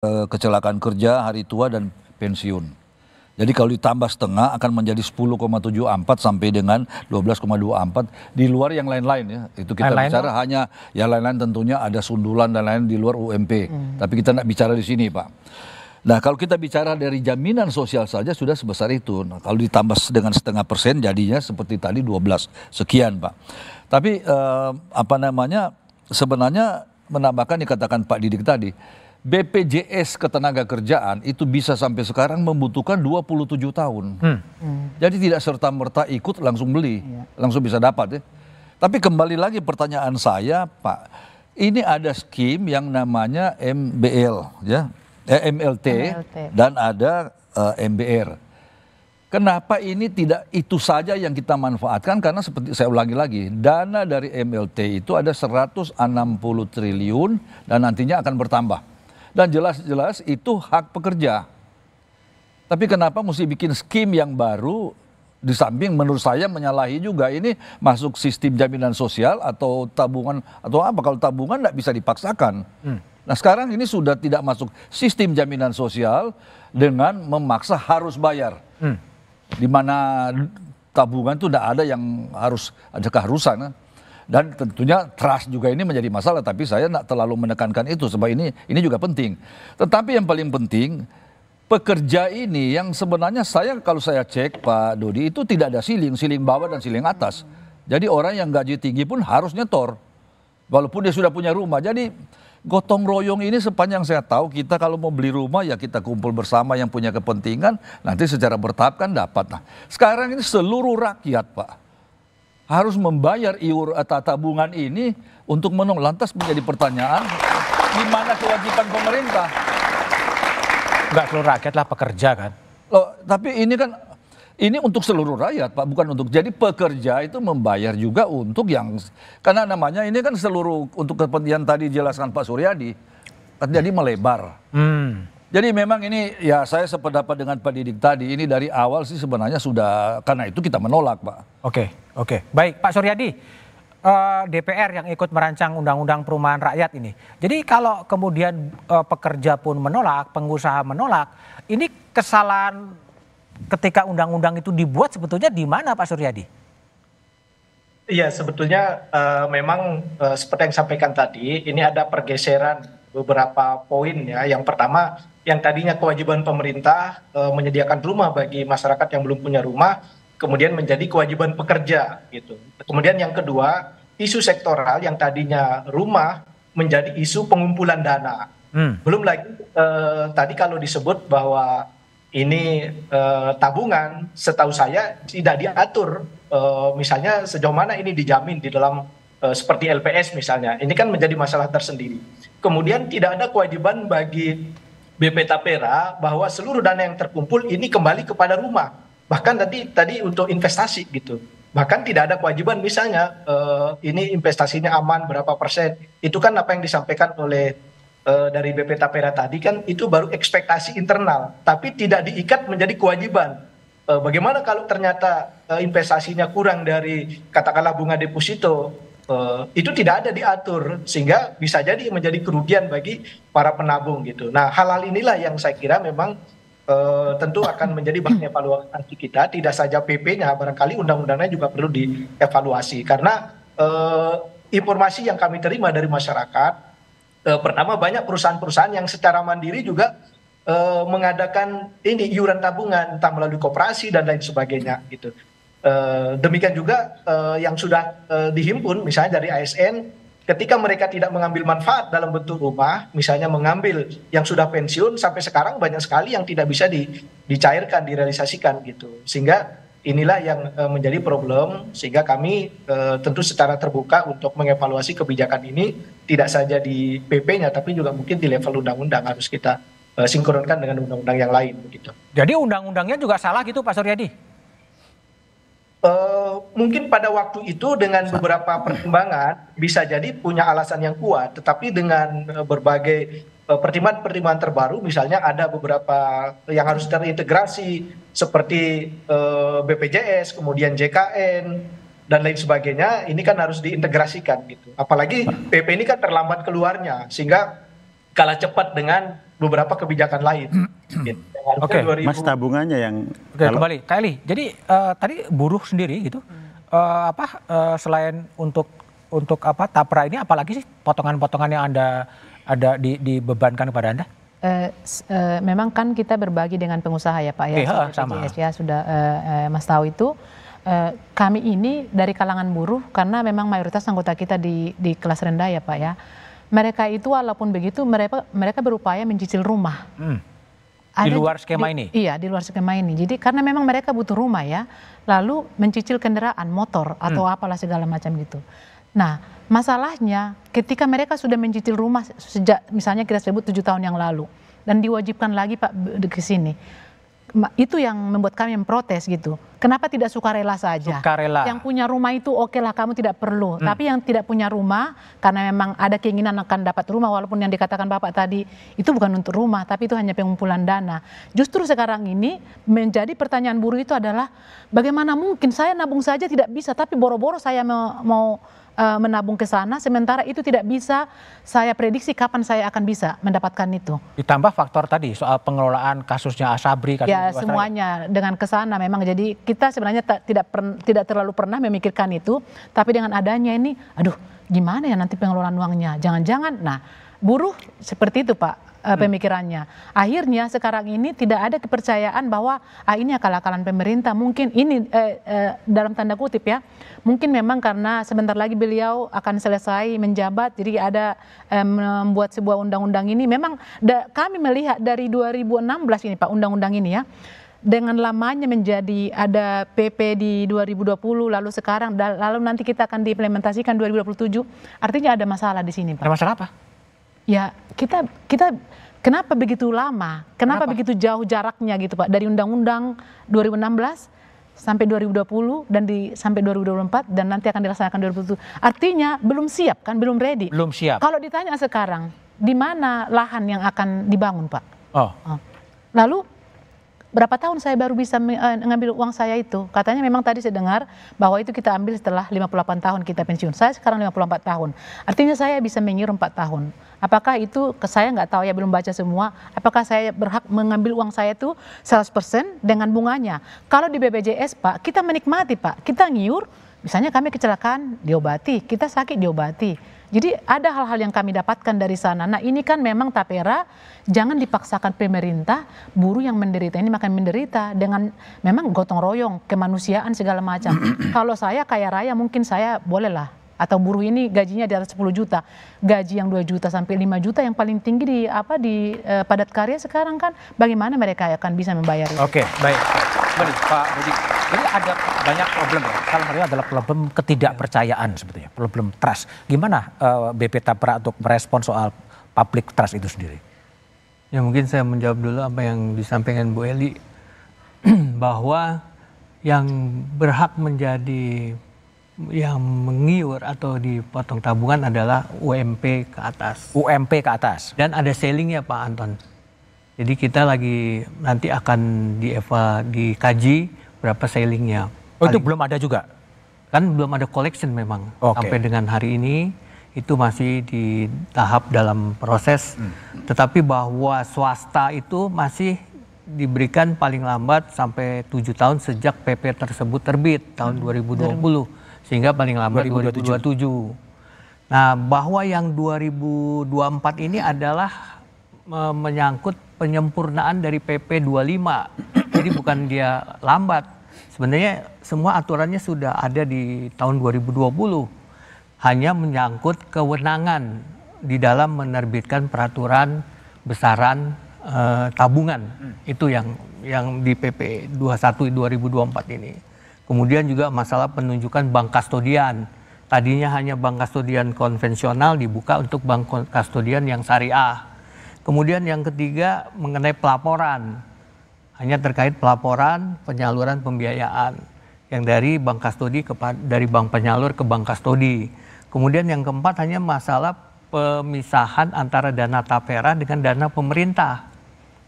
kecelakaan kerja, hari tua, dan pensiun. Jadi kalau ditambah setengah akan menjadi 10,74 sampai dengan 12,24 di luar yang lain-lain ya. Itu kita Lain-lain bicara hanya yang lain-lain tentunya ada sundulan dan lain di luar UMP. Tapi kita tidak bicara di sini, Pak. Nah, kalau kita bicara dari jaminan sosial saja sudah sebesar itu. Nah, kalau ditambah dengan setengah persen jadinya seperti tadi 12 sekian, Pak. Tapi sebenarnya menambahkan dikatakan Pak Didik tadi, BPJS Ketenagakerjaan itu bisa sampai sekarang membutuhkan 27 tahun. Jadi tidak serta-merta ikut langsung beli, langsung bisa dapat ya. Tapi kembali lagi pertanyaan saya, Pak, ini ada skim yang namanya MBL ya, MLT dan ada MBR. Kenapa ini tidak itu saja yang kita manfaatkan? Karena seperti saya ulangi lagi, dana dari MLT itu ada 160 triliun dan nantinya akan bertambah. Dan jelas-jelas itu hak pekerja. Tapi kenapa mesti bikin skim yang baru, di samping menurut saya menyalahi juga, ini masuk sistem jaminan sosial atau tabungan atau apa? Kalau tabungan tidak bisa dipaksakan. Nah sekarang ini sudah tidak masuk sistem jaminan sosial dengan memaksa harus bayar. Di mana tabungan itu tidak ada yang harus ada keharusan. Dan tentunya trust juga ini menjadi masalah, tapi saya tidak terlalu menekankan itu sebab ini juga penting. Tetapi yang paling penting, pekerja ini yang sebenarnya kalau saya cek Pak Dodi itu tidak ada siling bawah dan siling atas. Jadi orang yang gaji tinggi pun harus nyetor, walaupun dia sudah punya rumah. Jadi gotong royong ini sepanjang saya tahu kita kalau mau beli rumah ya kita kumpul bersama yang punya kepentingan, nanti secara bertahap kan dapat. Nah sekarang ini seluruh rakyat Pak harus membayar tabungan ini untuk lantas menjadi pertanyaan, di mana kewajiban pemerintah? Enggak seluruh rakyat lah, pekerja kan. Loh, tapi ini untuk seluruh rakyat Pak, bukan untuk. Jadi pekerja itu membayar juga untuk yang, karena namanya ini kan seluruh untuk kepentingan tadi jelaskan Pak Suryadi, jadi melebar. Jadi memang ini ya saya sependapat dengan Pak Didik tadi, ini dari awal sih sebenarnya sudah, karena itu kita menolak Pak. Oke. Baik Pak Suryadi, DPR yang ikut merancang Undang-Undang Perumahan Rakyat ini. Jadi kalau kemudian pekerja pun menolak, pengusaha menolak, ini kesalahan ketika undang-undang itu dibuat sebetulnya di mana Pak Suryadi? Iya sebetulnya memang seperti yang sampaikan tadi, ini ada pergeseran beberapa poin ya. Yang pertama, yang tadinya kewajiban pemerintah menyediakan rumah bagi masyarakat yang belum punya rumah, kemudian menjadi kewajiban pekerja gitu. Kemudian yang kedua, isu sektoral yang tadinya rumah menjadi isu pengumpulan dana. Belum lagi tadi kalau disebut bahwa ini tabungan, setahu saya tidak diatur misalnya sejauh mana ini dijamin di dalam seperti LPS misalnya. Ini kan menjadi masalah tersendiri. Kemudian tidak ada kewajiban bagi BP Tapera bahwa seluruh dana yang terkumpul ini kembali kepada rumah. Bahkan tadi untuk investasi gitu. Bahkan tidak ada kewajiban misalnya ini investasinya aman berapa persen. Itu kan apa yang disampaikan oleh dari BP Tapera tadi kan itu baru ekspektasi internal. Tapi tidak diikat menjadi kewajiban. Bagaimana kalau ternyata investasinya kurang dari katakanlah bunga deposito, itu tidak ada diatur sehingga bisa jadi menjadi kerugian bagi para penabung gitu. Nah hal-hal inilah yang saya kira memang tentu akan menjadi bahan evaluasi kita, tidak saja PP-nya, barangkali undang-undangnya juga perlu dievaluasi karena informasi yang kami terima dari masyarakat, pertama banyak perusahaan-perusahaan yang secara mandiri juga mengadakan ini iuran tabungan entah melalui koperasi dan lain sebagainya gitu. Demikian juga yang sudah dihimpun misalnya dari ASN, ketika mereka tidak mengambil manfaat dalam bentuk rumah, misalnya mengambil yang sudah pensiun, sampai sekarang banyak sekali yang tidak bisa dicairkan, direalisasikan gitu. Sehingga inilah yang menjadi problem, sehingga kami tentu secara terbuka untuk mengevaluasi kebijakan ini, tidak saja di PP-nya, tapi juga mungkin di level undang-undang harus kita sinkronkan dengan undang-undang yang lain begitu. Jadi undang-undangnya juga salah gitu Pak Suryadi? Mungkin pada waktu itu dengan beberapa pertimbangan bisa jadi punya alasan yang kuat, tetapi dengan berbagai pertimbangan-pertimbangan terbaru, misalnya ada beberapa yang harus terintegrasi seperti BPJS, kemudian JKN dan lain sebagainya, ini kan harus diintegrasikan gitu. Apalagi PP ini kan terlambat keluarnya, sehingga kalah cepat dengan beberapa kebijakan lain. Gitu. Oke, Mas, tabungannya yang Oke, kembali Kak Eli. Jadi tadi buruh sendiri gitu, selain untuk tapra ini, apalagi sih potongan-potongan yang ada dibebankan kepada Anda? Memang kan kita berbagi dengan pengusaha ya Pak ya, sama. BPJS ya sudah Mas tahu itu. Kami ini dari kalangan buruh karena memang mayoritas anggota kita di kelas rendah ya Pak ya. Mereka itu walaupun begitu mereka berupaya mencicil rumah. Di luar skema ini? Iya, di luar skema ini. Jadi karena memang mereka butuh rumah ya, lalu mencicil kendaraan, motor atau apalah segala macam gitu. Nah, masalahnya ketika mereka sudah mencicil rumah sejak misalnya kita sebut 7 tahun yang lalu dan diwajibkan lagi Pak ke sini. Itu yang membuat kami memprotes gitu. Kenapa tidak sukarela saja? Sukarela. Yang punya rumah itu oke lah kamu tidak perlu. Tapi yang tidak punya rumah karena memang ada keinginan akan dapat rumah walaupun yang dikatakan Bapak tadi itu bukan untuk rumah tapi itu hanya pengumpulan dana. Justru sekarang ini menjadi pertanyaan buruh itu adalah bagaimana mungkin saya nabung saja tidak bisa tapi boro-boro saya mau menabung ke sana sementara itu tidak bisa saya prediksi kapan saya akan bisa mendapatkan itu. Ditambah faktor tadi soal pengelolaan kasusnya Asabri. Ya semuanya dengan kesana memang jadi kita sebenarnya tidak terlalu pernah memikirkan itu tapi dengan adanya ini aduh gimana ya nanti pengelolaan uangnya jangan-jangan nah buruh seperti itu Pak pemikirannya. Akhirnya sekarang ini tidak ada kepercayaan bahwa ini akal-akalan pemerintah mungkin ini dalam tanda kutip ya mungkin memang karena sebentar lagi beliau akan selesai menjabat jadi ada membuat sebuah undang-undang ini memang kami melihat dari 2016 ini Pak undang-undang ini ya dengan lamanya menjadi ada PP di 2020 lalu sekarang lalu nanti kita akan diimplementasikan 2027 artinya ada masalah di sini Pak. Ada masalah apa? Ya kita kenapa begitu lama? Kenapa begitu jauh jaraknya gitu Pak? Dari undang-undang 2016 sampai 2020 dan sampai 2024 dan nanti akan dilaksanakan 2027. Artinya belum siap kan, belum ready. Belum siap. Kalau ditanya sekarang, di mana lahan yang akan dibangun Pak? Lalu berapa tahun saya baru bisa mengambil uang saya itu? Katanya memang tadi saya dengar bahwa itu kita ambil setelah 58 tahun kita pensiun. Saya sekarang 54 tahun. Artinya saya bisa mengiur 4 tahun. Apakah itu saya nggak tahu ya belum baca semua. Apakah saya berhak mengambil uang saya itu 100% dengan bunganya? Kalau di BPJS Pak, kita menikmati Pak. Kita ngiur, misalnya kami kecelakaan diobati, kita sakit diobati. Jadi ada hal-hal yang kami dapatkan dari sana. Nah ini kan memang tapera, jangan dipaksakan pemerintah, buruh yang menderita ini makan menderita dengan memang gotong royong, kemanusiaan segala macam. Kalau saya kaya raya mungkin saya bolehlah. Atau buruh ini gajinya di atas 10 juta, gaji yang 2 juta sampai 5 juta yang paling tinggi di padat karya sekarang kan, bagaimana mereka akan bisa membayar itu? Oke, baik. Kembali Pak Budi, jadi ada banyak problem ya, salah satunya adalah problem ketidakpercayaan sebetulnya, problem trust. Gimana BP Tapra untuk merespon soal public trust itu sendiri? Ya mungkin saya menjawab dulu apa yang disampaikan Bu Eli, bahwa yang berhak menjadi yang mengiur atau dipotong tabungan adalah UMP ke atas. UMP ke atas. Dan ada ceilingnya Pak Anton. Jadi kita lagi nanti akan dikaji berapa ceilingnya. Oh itu belum ada juga? Kan belum ada collection memang. Sampai dengan hari ini itu masih di tahap dalam proses. Tetapi bahwa swasta itu masih diberikan paling lambat sampai 7 tahun sejak PP tersebut terbit tahun 2020. Sehingga paling lambat 2027. Nah, bahwa yang 2024 ini adalah menyangkut penyempurnaan dari PP 25. Jadi bukan dia lambat. Sebenarnya semua aturannya sudah ada di tahun 2020. Hanya menyangkut kewenangan di dalam menerbitkan peraturan besaran tabungan. Itu yang di PP 21 2024 ini. Kemudian juga masalah penunjukan bank kastodian. Tadinya hanya bank kastodian konvensional dibuka untuk bank kastodian yang syariah. Kemudian yang ketiga mengenai pelaporan. Hanya terkait pelaporan penyaluran pembiayaan. Yang dari bank kastodi dari bank penyalur ke bank kastodi. Kemudian yang keempat hanya masalah pemisahan antara dana tapera dengan dana pemerintah.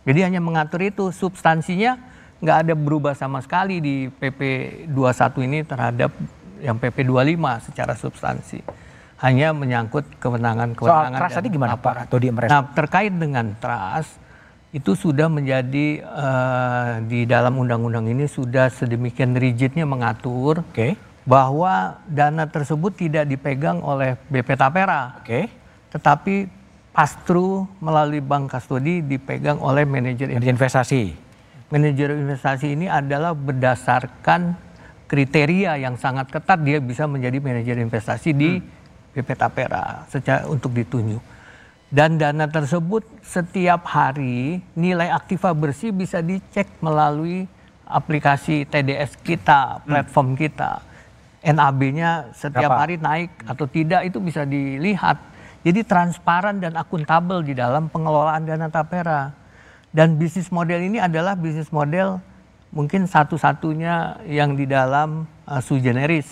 Jadi hanya mengatur itu, substansinya nggak ada berubah sama sekali di PP 21 ini terhadap yang PP 25 secara substansi. Hanya menyangkut kewenangan. Soal trust tadi gimana Pak? Nah terkait dengan trust, itu sudah menjadi di dalam undang-undang ini sudah sedemikian rigidnya mengatur bahwa dana tersebut tidak dipegang oleh BP Tapera, tetapi pass-through melalui bank kastodi dipegang oleh manajer investasi. Manajer investasi ini adalah berdasarkan kriteria yang sangat ketat dia bisa menjadi manajer investasi di BP Tapera untuk ditunjuk. Dan dana tersebut setiap hari nilai aktiva bersih bisa dicek melalui aplikasi TDS kita, platform kita. NAB-nya setiap hari naik atau tidak itu bisa dilihat. Jadi transparan dan akuntabel di dalam pengelolaan dana Tapera. Dan bisnis model ini adalah bisnis model mungkin satu-satunya yang di dalam sui generis.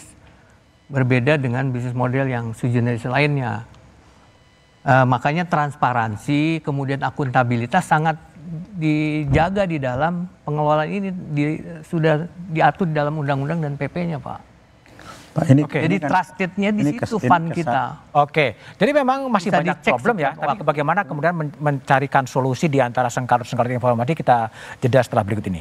Berbeda dengan bisnis model yang sui generis lainnya. Makanya transparansi, kemudian akuntabilitas sangat dijaga di dalam pengelolaan ini sudah diatur di dalam undang-undang dan PP-nya, Pak. Pak, ini, jadi trustednya di situ fund kita. Jadi memang masih banyak problem ya. Tapi bagaimana kemudian mencarikan solusi di antara sengkarut-sengkarut informasi, kita jeda setelah berikut ini.